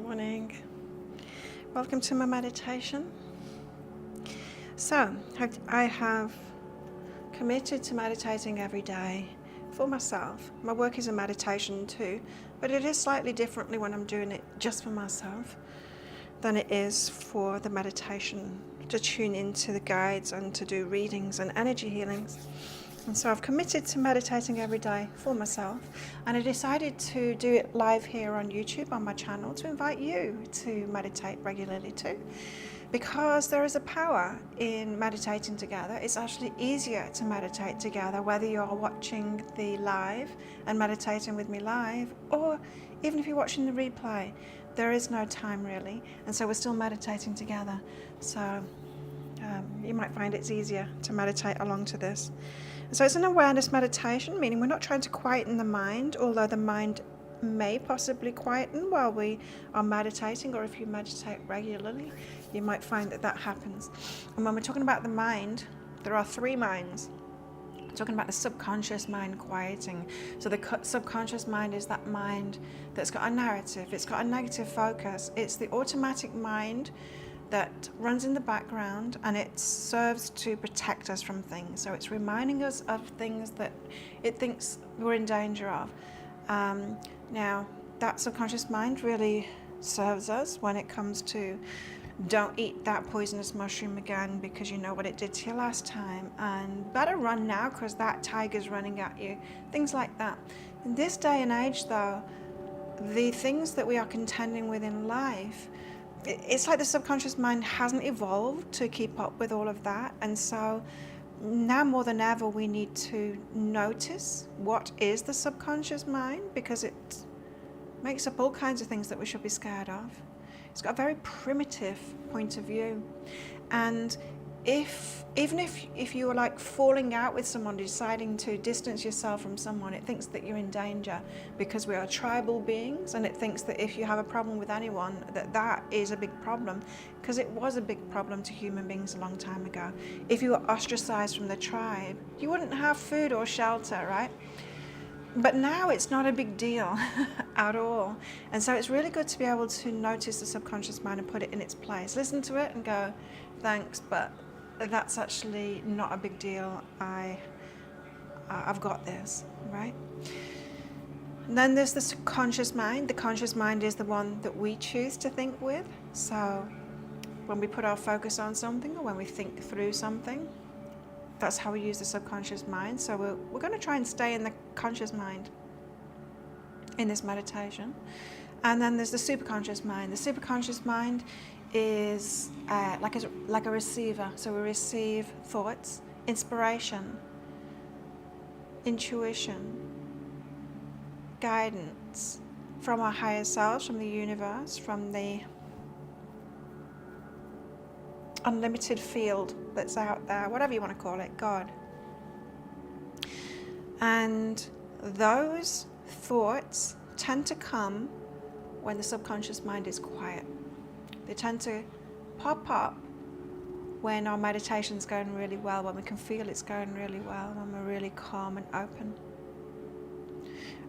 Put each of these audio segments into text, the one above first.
Morning. Welcome to my meditation. So, I have committed to meditating every day for myself. My work is a meditation too, but it is slightly differently when I'm doing it just for myself than it is for the meditation, to tune into the guides and to do readings and energy healings. And so I've committed to meditating every day for myself, and I decided to do it live here on YouTube on my channel to invite you to meditate regularly too, because there is a power in meditating together. It's actually easier to meditate together, whether you're watching the live and meditating with me live, or even if you're watching the replay. There is no time really, and so we're still meditating together. So you might find it's easier to meditate along to this. So it's an awareness meditation, meaning we're not trying to quieten the mind, although the mind may possibly quieten while we are meditating, or if you meditate regularly, you might find that happens. And when we're talking about the mind, there are three minds. We're talking about the subconscious mind quieting. So the subconscious mind is that mind that's got a narrative, it's got a negative focus. It's the automatic mind that runs in the background, and it serves to protect us from things. So it's reminding us of things that it thinks we're in danger of. Now, that subconscious mind really serves us when it comes to don't eat that poisonous mushroom again because you know what it did to you last time, and better run now because that tiger's running at you. Things like that. In this day and age though, the things that we are contending with in life, it's like the subconscious mind hasn't evolved to keep up with all of that. And so now more than ever we need to notice what is the subconscious mind, because it makes up all kinds of things that we should be scared of. It's got a very primitive point of view. And even if you were like falling out with someone, deciding to distance yourself from someone, it thinks that you're in danger, because we are tribal beings, and it thinks that if you have a problem with anyone, that is a big problem, because it was a big problem to human beings a long time ago. If you were ostracized from the tribe, you wouldn't have food or shelter, right? But now it's not a big deal at all. And so it's really good to be able to notice the subconscious mind and put it in its place. Listen to it and go, thanks, but that's actually not a big deal. I've got this, right? And then there's the conscious mind. The conscious mind is the one that we choose to think with. So when we put our focus on something, or when we think through something, that's how we use the subconscious mind. So we're going to try and stay in the conscious mind in this meditation. And then there's the superconscious mind. The superconscious mind is like a receiver. So we receive thoughts, inspiration, intuition, guidance from our higher selves, from the universe, from the unlimited field that's out there, whatever you want to call it, God. And those thoughts tend to come when the subconscious mind is quiet. They tend to pop up when our meditation's going really well, when we can feel it's going really well, when we're really calm and open.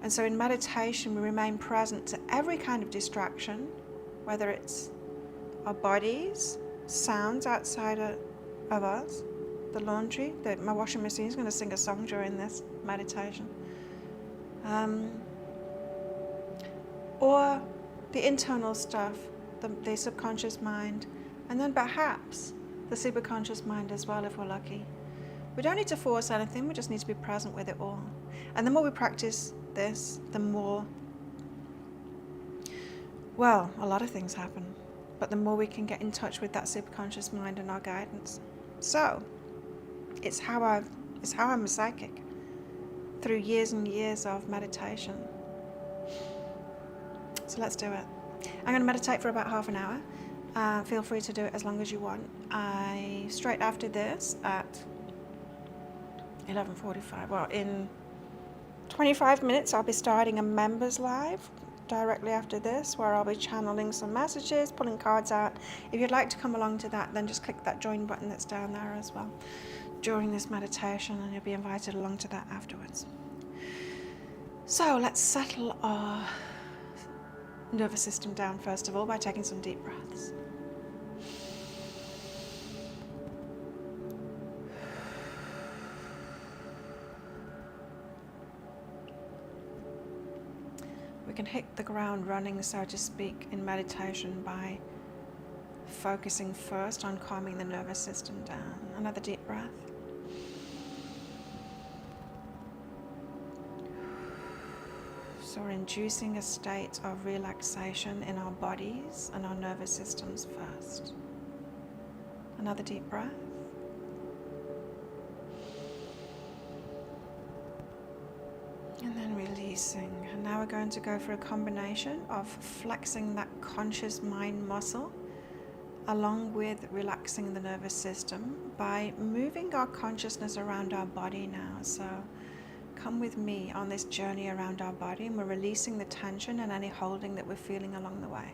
And so in meditation, we remain present to every kind of distraction, whether it's our bodies, sounds outside of us, the laundry, my washing machine is going to sing a song during this meditation, or the internal stuff, the subconscious mind, and then perhaps the superconscious mind as well if we're lucky. We don't need to force anything, we just need to be present with it all. And the more we practice this, the more, well, a lot of things happen, but the more we can get in touch with that superconscious mind and our guidance. So it's how I'm a psychic, through years and years of meditation. So let's do it. I'm going to meditate for about half an hour. Feel free to do it as long as you want. Straight after this at 11:45, well, in 25 minutes I'll be starting a members live directly after this, where I'll be channeling some messages, pulling cards out. If you'd like to come along to that, then just click that join button that's down there as well during this meditation, and you'll be invited along to that afterwards. So let's settle our nervous system down first of all by taking some deep breaths. We can hit the ground running, so to speak, in meditation by focusing first on calming the nervous system down. Another deep breath. So we're inducing a state of relaxation in our bodies and our nervous systems first. Another deep breath. And then releasing. And now we're going to go for a combination of flexing that conscious mind muscle along with relaxing the nervous system by moving our consciousness around our body now. So come with me on this journey around our body, and we're releasing the tension and any holding that we're feeling along the way.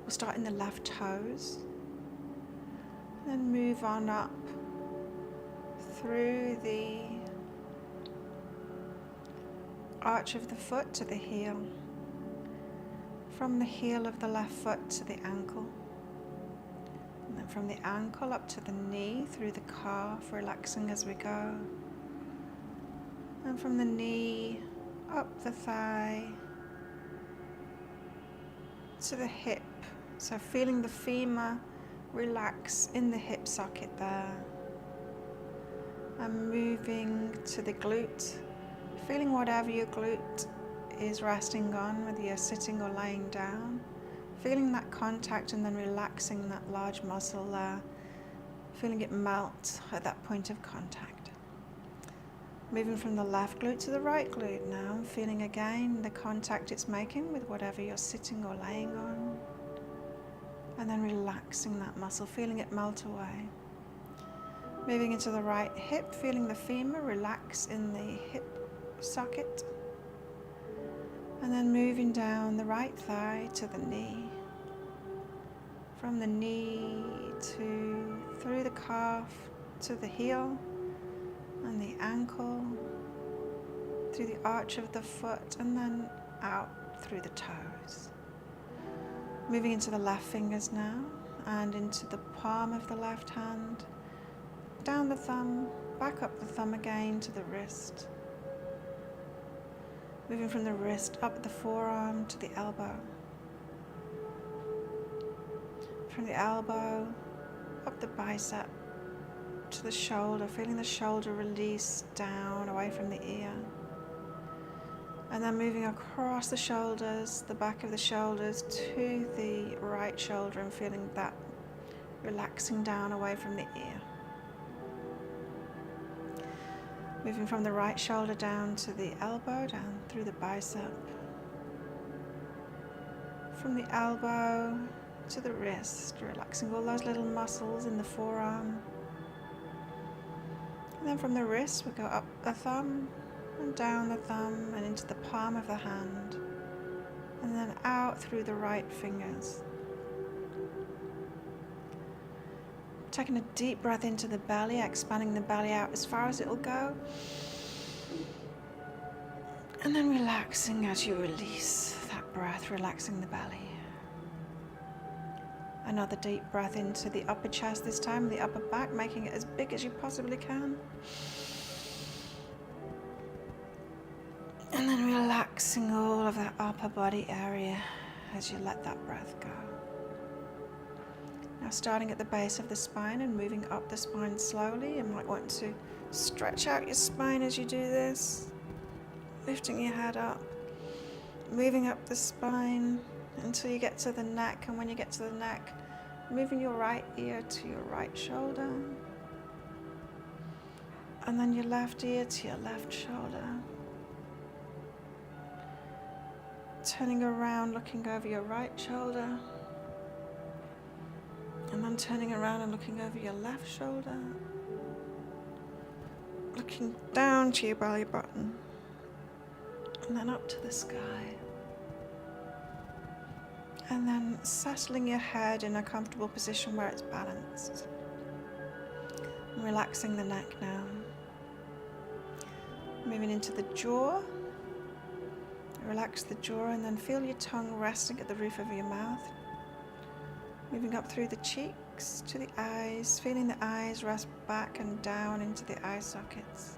We'll start in the left toes, and then move on up through the arch of the foot to the heel, from the heel of the left foot to the ankle, and then from the ankle up to the knee, through the calf, relaxing as we go, and from the knee up the thigh to the hip, so feeling the femur relax in the hip socket there, and moving to the glute, feeling whatever your glute is resting on, whether you're sitting or laying down, feeling that contact and then relaxing that large muscle there, feeling it melt at that point of contact. Moving from the left glute to the right glute now, feeling again the contact it's making with whatever you're sitting or laying on, and then relaxing that muscle, feeling it melt away. Moving into the right hip, feeling the femur relax in the hip socket, and then moving down the right thigh to the knee, from the knee to through the calf to the heel and the ankle, through the arch of the foot, and then out through the toes. Moving into the left fingers now, and into the palm of the left hand, down the thumb, back up the thumb again to the wrist. Moving from the wrist up the forearm to the elbow. From the elbow up the bicep to the shoulder, feeling the shoulder release down away from the ear. And then moving across the shoulders, the back of the shoulders to the right shoulder, and feeling that relaxing down away from the ear. Moving from the right shoulder down to the elbow, down through the bicep. From the elbow to the wrist, relaxing all those little muscles in the forearm. And then from the wrist, we go up the thumb and down the thumb and into the palm of the hand. And then out through the right fingers. Taking a deep breath into the belly, expanding the belly out as far as it'll go. And then relaxing as you release that breath, relaxing the belly. Another deep breath into the upper chest this time, the upper back, making it as big as you possibly can. And then relaxing all of that upper body area as you let that breath go. Now starting at the base of the spine and moving up the spine slowly. You might want to stretch out your spine as you do this. Lifting your head up. Moving up the spine until you get to the neck. And when you get to the neck, moving your right ear to your right shoulder. And then your left ear to your left shoulder. Turning around, looking over your right shoulder. And then turning around and looking over your left shoulder. Looking down to your belly button. And then up to the sky. And then settling your head in a comfortable position where it's balanced. And relaxing the neck now. Moving into the jaw. Relax the jaw and then feel your tongue resting at the roof of your mouth. Moving up through the cheeks to the eyes, feeling the eyes rest back and down into the eye sockets.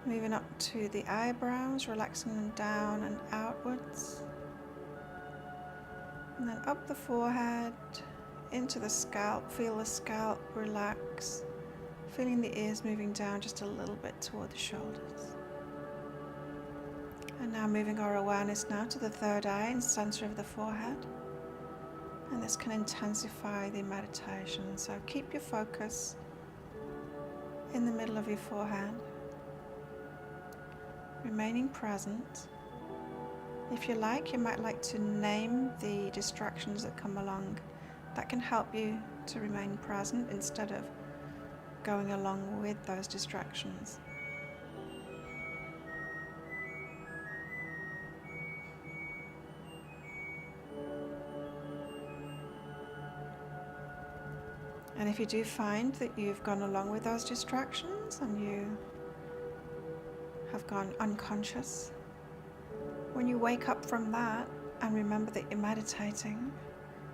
Moving up to the eyebrows, relaxing them down and outwards. And then up the forehead, into the scalp, feel the scalp relax. Feeling the ears moving down just a little bit toward the shoulders. And now moving our awareness now to the third eye and center of the forehead. And this can intensify the meditation. So keep your focus in the middle of your forehead, remaining present. If you like, you might like to name the distractions that come along. That can help you to remain present instead of going along with those distractions. And if you do find that you've gone along with those distractions and you have gone unconscious, when you wake up from that and remember that you're meditating,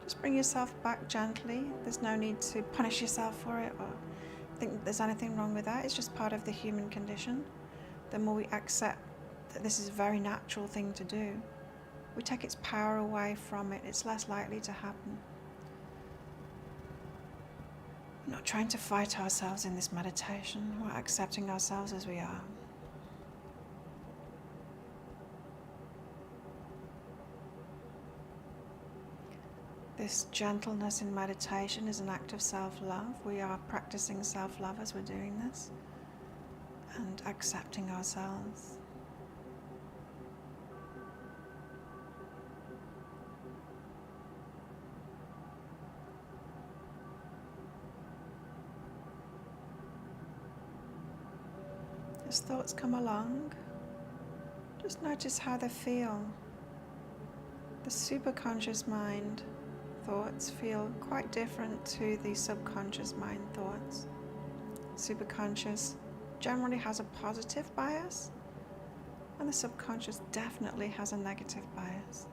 just bring yourself back gently. There's no need to punish yourself for it or think that there's anything wrong with that. It's just part of the human condition. The more we accept that this is a very natural thing to do, we take its power away from it. It's less likely to happen. We're not trying to fight ourselves in this meditation. We're accepting ourselves as we are. This gentleness in meditation is an act of self-love. We are practicing self-love as we're doing this and accepting ourselves. As thoughts come along, just notice how they feel. The superconscious mind thoughts feel quite different to the subconscious mind thoughts. Superconscious generally has a positive bias, and the subconscious definitely has a negative bias.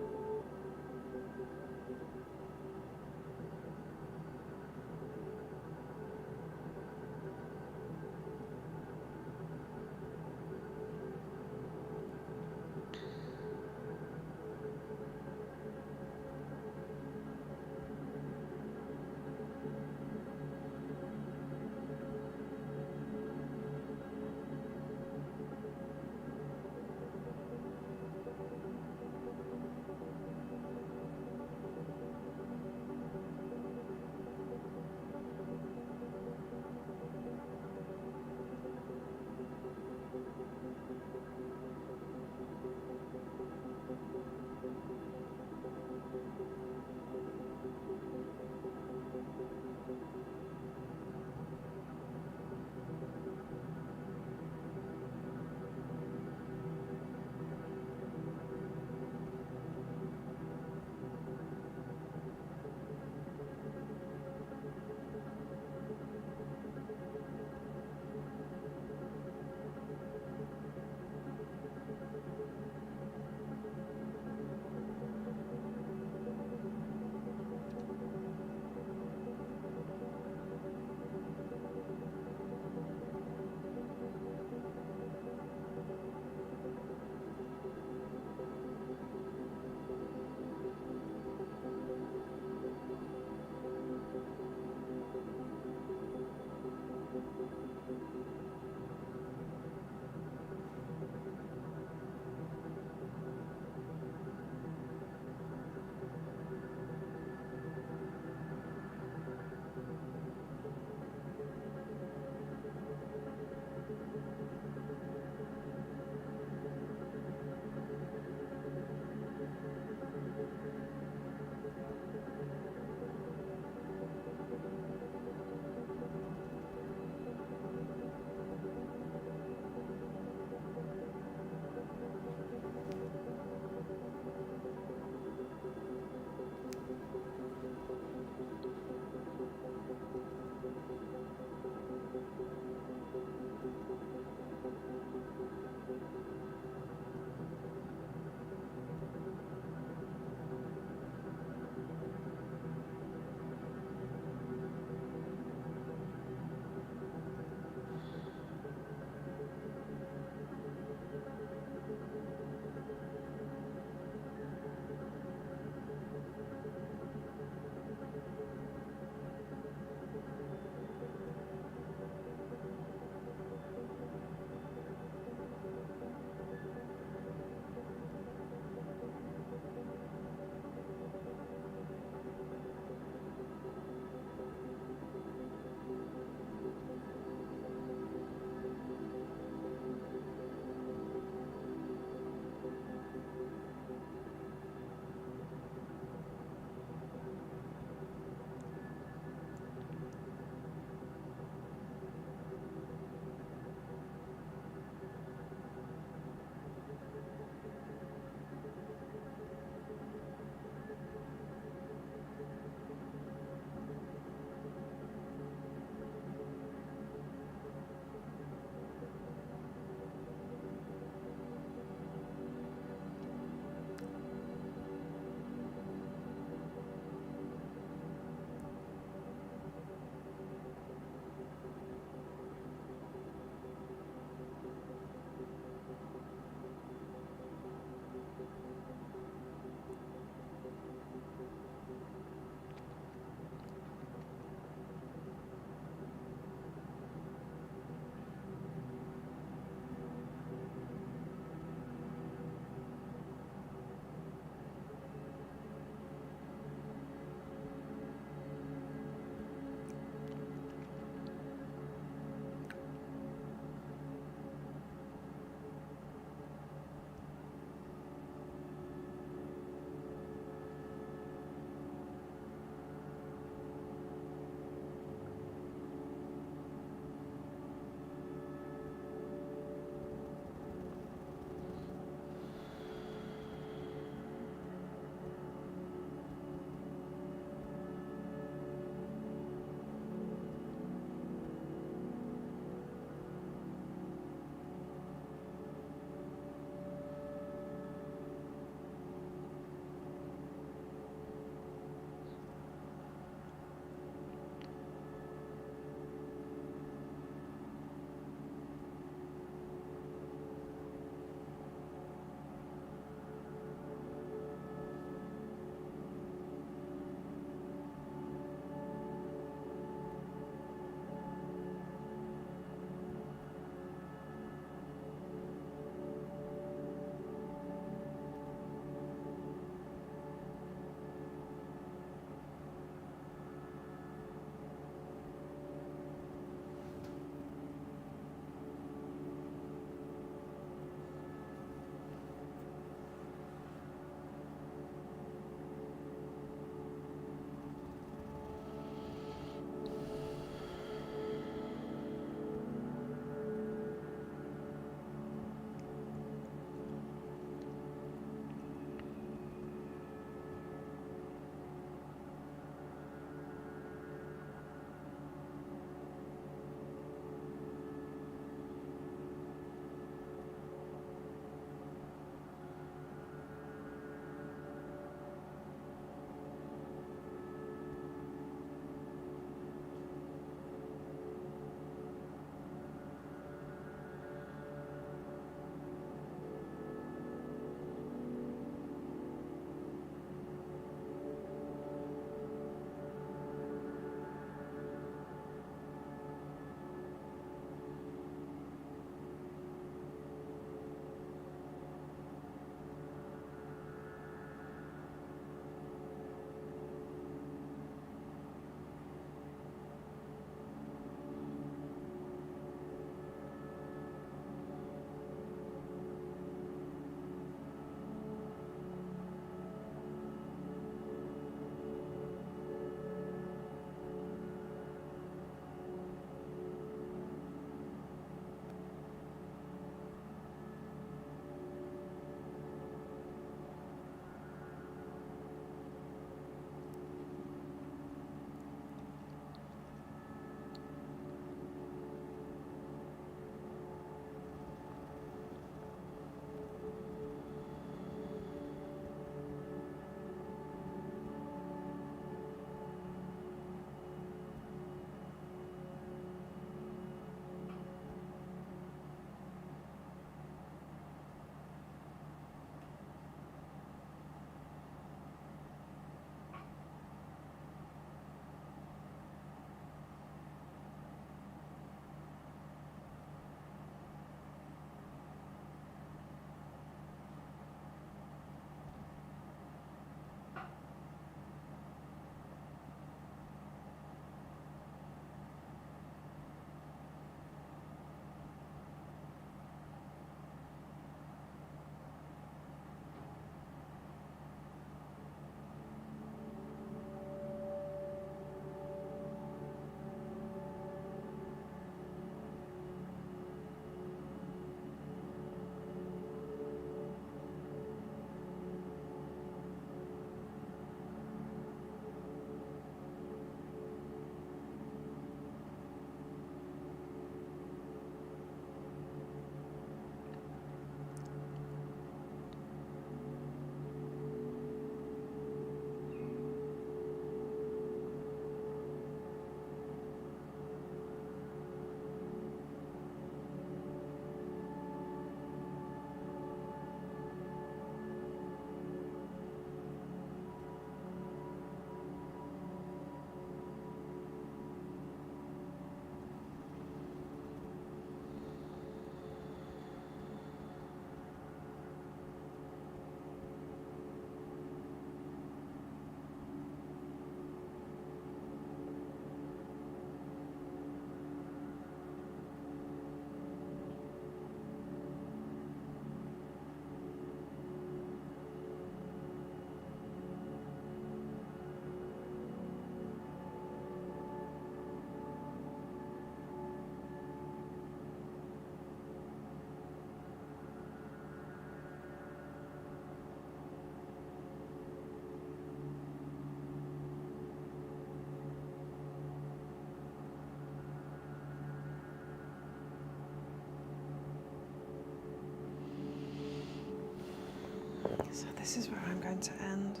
So this is where I'm going to end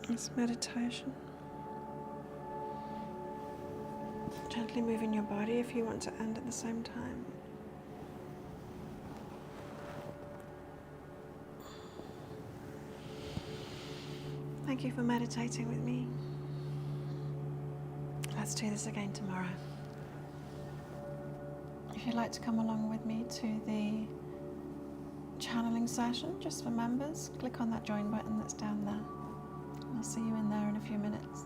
this meditation. Gently moving your body if you want to end at the same time. Thank you for meditating with me. Let's do this again tomorrow. If you'd like to come along with me to the channeling session just for members, click on that join button that's down there. I'll see you in there in a few minutes.